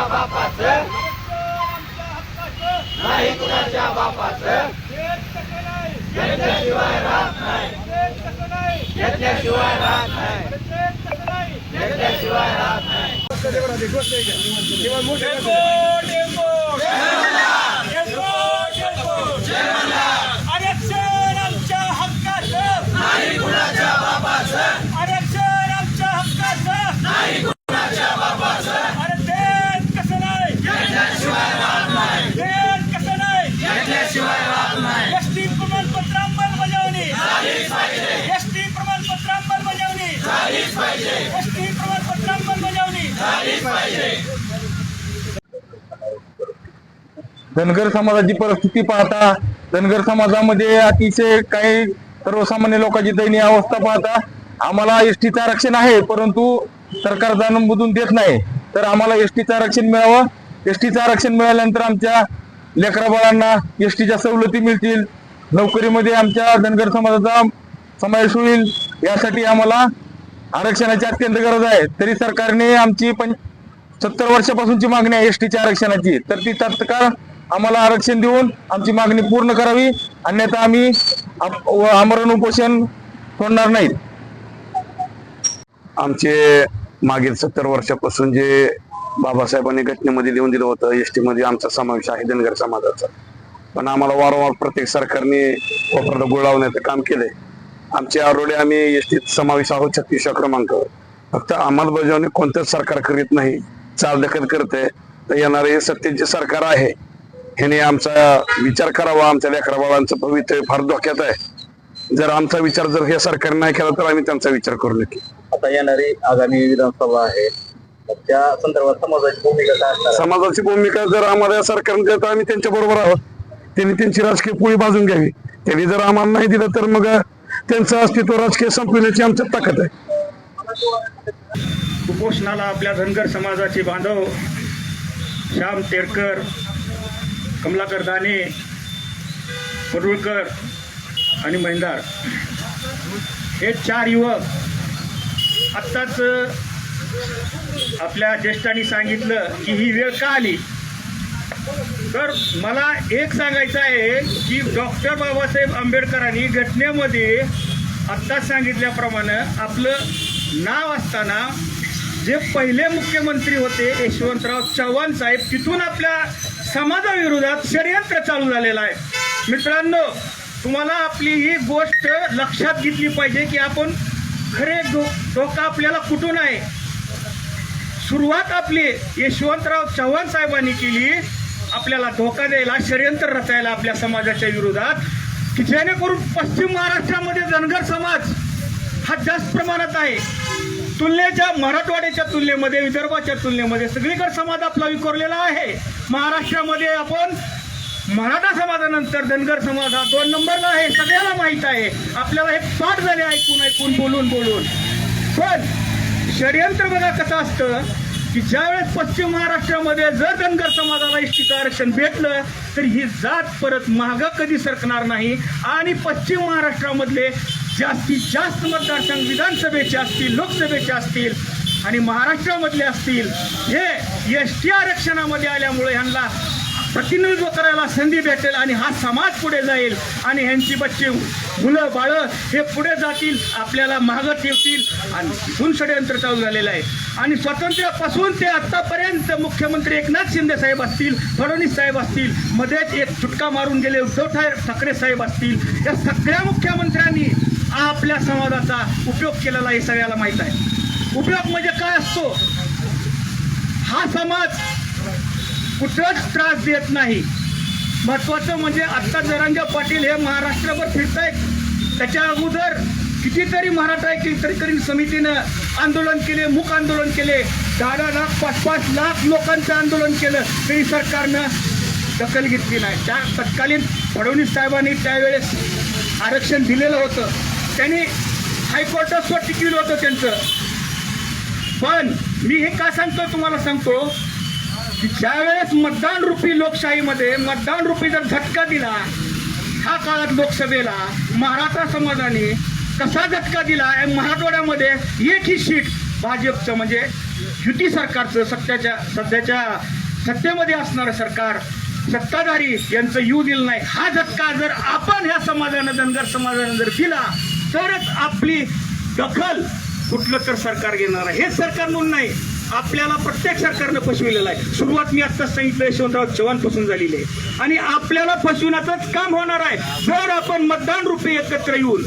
बापाचं नाही कुणाच्या बापाचं घेतल्याशिवाय राहत नाही घेतल्याशिवाय राहत नाही घेतल्याशिवाय राहत नाही आरक्षण आमच्या हक्काचं नाही कुणाच्या बापाचं आरक्षण आमच्या हक्काचं नाही कुणाच्या बापाचं अरे देत कसं नाही घेतल्याशिवाय राहत नाही देत कसं नाही घेतल्याशिवाय राहत नाही एसटी प्रमाणपत्र अंमलबजावणी झालीच पाहिजे एसटी प्रमाणपत्र अंमलबजावणी झालीच पाहिजे एसटी प्रमाणपत्र अंमलबजावणी झालीच पाहिजे धनगर समाजाची परिस्थिती पाहता धनगर समाजामध्ये अतिशय काही सर्वसामान्य लोकांची दयनीय अवस्था पाहता आम्हाला एसटीचं आरक्षण आहे, परंतु सरकार जाणून बुजून देत नाही. तर आम्हाला एसटीचं आरक्षण मिळावं. एसटीचं आरक्षण मिळाल्यानंतर आमच्या लेकराबाळांना एसटीच्या सवलती मिळतील, नोकरीमध्ये आमच्या धनगर समाजाचा समावेश होईल. यासाठी आम्हाला आरक्षणाची अत्यंत गरज आहे. तरी सरकारने आमची 70 वर्षापासूनची मागणी आहे एसटीच्या आरक्षणाची, तर ती तात्काळ आम्हाला आरक्षण देऊन आमची मागणी पूर्ण करावी, अन्यथा आम्ही आमरण उपोषण सोडणार नाहीत. आमचे मागील 70 वर्षापासून जे बाबासाहेबांनी घटनेमध्ये लिहून दिलं होतं एसटी मध्ये आमचा समावेश आहे धनगर समाजाचा, पण आम्हाला वारंवार प्रत्येक सरकारने कोपऱ्याला गुळ लावण्याचं काम केलंय. आमचे आरोडे आम्ही एसटीत समावेश आहोत 36व्या क्रमांकावर. फक्त अंमलबजावणी कोणतंच सरकार करीत नाही, चालढकल करते. तर येणारे सत्तेचे सरकार आहे, ह्याने आमचा विचार करावा. आमच्या लेकराबाळांचं भवितव्य फार धोक्यात आहे. जर आमचा विचार जर हे सरकारने नाही केला तर आम्ही त्यांचा विचार करू नक्की. आता येणारी आगामी विधानसभा आहे, त्या संदर्भात समाजाची भूमिका काय असणार? समाजाची भूमिका जर आम्हाला या सरकारने दिलं तर आम्ही त्यांच्या बरोबर आहोत. त्यांनी त्यांची राजकीय पोळी बाजून घ्यावी. त्यांनी जर आम्हाला नाही दिलं तर मग त्यांचं अस्तित्व राजकीय संपविण्याची आमच्यात ताकद आहे. उपोषणाला आपल्या धनगर समाजाचे बांधव श्याम तेरकर, कमलाकर दाने, पडुळकर आणि महिंदार हे 4 युवक आत्ताच आपल्या ज्येष्ठांनी सांगितलं की ही वेळ का आली. तर मला एक सांगायचं आहे की डॉक्टर बाबासाहेब आंबेडकरांनी घटनेमध्ये आत्ताच सांगितल्याप्रमाणे आपलं नाव असताना जे पहिले मुख्यमंत्री होते यशवंतराव चव्हाण साहेब, तिथून आपल्या समाजाविरोधात षडयंत्र चालू झालेलं आहे. मित्रांनो, तुम्हाला आपली ही गोष्ट लक्षात घेतली पाहिजे की आपण खरे धोका आपल्याला कुठून आहे. सुरुवात आपली यशवंतराव चव्हाण साहेबांनी केली आपल्याला धोका द्यायला, षडयंत्र रचायला आपल्या समाजाच्या विरोधात, की जेणेकरून पश्चिम महाराष्ट्रामध्ये धनगर समाज हा जास्त प्रमाणात आहे. तुलनेच्या मराठवाड्याच्या तुलनेमध्ये, विदर्भाच्या तुलनेमध्ये सगळीकडे समाज आपला विखुरलेला आहे. महाराष्ट्रामध्ये आपण मराठा समाजानंतर धनगर समाज हा 2 नंबरला आहे, सगळ्याला माहीत आहे. आपल्याला हे पाठ झाले ऐकून बोलून. पण षडयंत्र बघा कसं असतं की ज्यावेळेस पश्चिम महाराष्ट्रामध्ये जर धनगर समाजाला एसटीचं आरक्षण भेटलं तर ही जात परत मागं कधी सरकणार नाही. आणि पश्चिम महाराष्ट्रामधले जास्तीत जास्त मतदारसंघ विधानसभेचे असतील, लोकसभेचे असतील आणि महाराष्ट्रामधले असतील, हे एसटी आरक्षणामध्ये आल्यामुळे ह्यांना प्रतिनिधित्व करायला संधी भेटेल आणि हा समाज पुढे जाईल आणि ह्यांची बच्चे मुलं बाळं हे पुढे जातील, आपल्याला मागं ठेवतील. आणि तिथून षडयंत्र चालू झालेलं आहे. आणि स्वातंत्र्यापासून ते आत्तापर्यंत मुख्यमंत्री एकनाथ शिंदे साहेब असतील, फडणवीस साहेब असतील, मध्येच एक चुटका मारून गेले उद्धव ठाकरे साहेब असतील, या सगळ्या मुख्यमंत्र्यांनी आपल्या समाजाचा उपयोग केलेला हे सगळ्याला माहीत आहे. उपयोग म्हणजे काय असतो, हा समाज कुठंच त्रास देत नाही. महत्वाचं म्हणजे आत्ता जरांगे पाटील हे महाराष्ट्रभर फिरत आहेत. त्याच्या अगोदर कितीतरी मराठा एकत्रीकरण समितीनं आंदोलन केले, मूक आंदोलन केले, 10 लाख 5-5 लाख लोकांचं आंदोलन केलं, तरी सरकारनं दखल घेतली नाही. त्या तत्कालीन फडणवीस साहेबांनी त्यावेळेस आरक्षण दिलेलं होतं, त्यांनी हायकोर्टात स्वतः टिकविलं होतं त्यांचं. पण मी हे का सांगतो तुम्हाला सांगतो की ज्यावेळेस मतदान रूपी लोकशाहीमध्ये मतदान रूपी जर झटका दिला, ह्या काळात लोकसभेला मराठा समाजाने कसा झटका दिला, मराठवाड्यामध्ये एकही सीट भाजपचं म्हणजे युती सरकारचं सध्याच्या सत्तेमध्ये असणारं सरकार सत्ताधारी यांचं येऊ दिलं नाही. हा झटका जर आपण ह्या समाजानं धनगर समाजानं जर दिला तरच आपली दखल कुठलं तर सरकार घेणार आहे. हेच सरकार म्हणून नाही, आपल्याला प्रत्येक सरकारनं फसविलेलं आहे. सुरुवात मी आत्ताच सांगितलं यशवंतराव चव्हाण पासून झालेली आहे आणि आपल्याला फसविण्याचंच काम होणार आहे जर आपण मतदान रूपी एकत्र येऊन.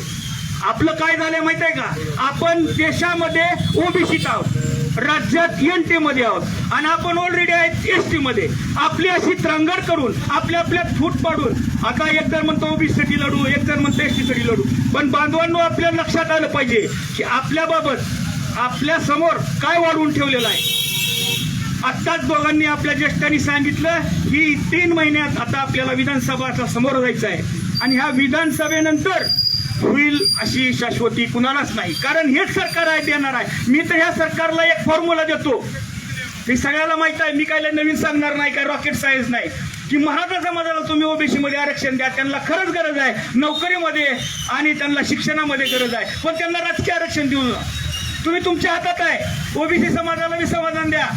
आपलं काय झालंय माहित आहे का, आपण देशामध्ये ओबीसीत आहोत, राज्यात एनटी मध्ये आहोत आणि आपण ऑलरेडी आहेत एसटी मध्ये. आपली अशी त्रंगड करून आपल्यात फूट पाडून आता एक जण म्हणतो ओबीसीसाठी लढू, एक जण म्हणतो एसटी साठी लढू. पण बांधवांनो, आपल्या लक्षात आलं पाहिजे की आपल्याबाबत आपल्या समोर काय वाढवून ठेवलेलं आहे. आत्ताच दोघांनी आपल्या ज्येष्ठांनी सांगितलं की 3 महिन्यात आता आपल्याला विधानसभेच्या समोर जायचं आहे आणि ह्या विधानसभेनंतर होईल अशी शाश्वती कुणालाच नाही, कारण हेच सरकार आहे देणार आहे. मी तर ह्या सरकारला एक फॉर्म्युला देतो, हे सगळ्याला माहित आहे, मी काय नवीन सांगणार नाही, काय रॉकेट सायन्स नाही, की मराठा समाजाला तुम्ही ओबीसी मध्ये आरक्षण द्या, त्यांना खरंच गरज आहे नोकरीमध्ये आणि त्यांना शिक्षणामध्ये गरज आहे, पण त्यांना राजकीय आरक्षण देऊ नका. तुम्ही तुमच्या हातात आहे. ओबीसी समाजाला समाधान द्या,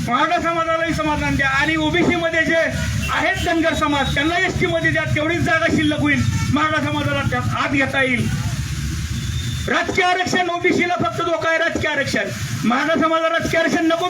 मराठा समाजालाही समाधान द्या आणि ओबीसी मध्ये जे आहेत धनगर समाज त्यांना एसटी मध्ये द्या. तेवढीच जागा शिल्लक होईल, मराठा समाजाला त्यात आत घेता येईल. राजकीय आरक्षण ओबीसीला फक्त धोका आहे, राजकीय आरक्षण. मराठा समाजाला राजकीय आरक्षण नको.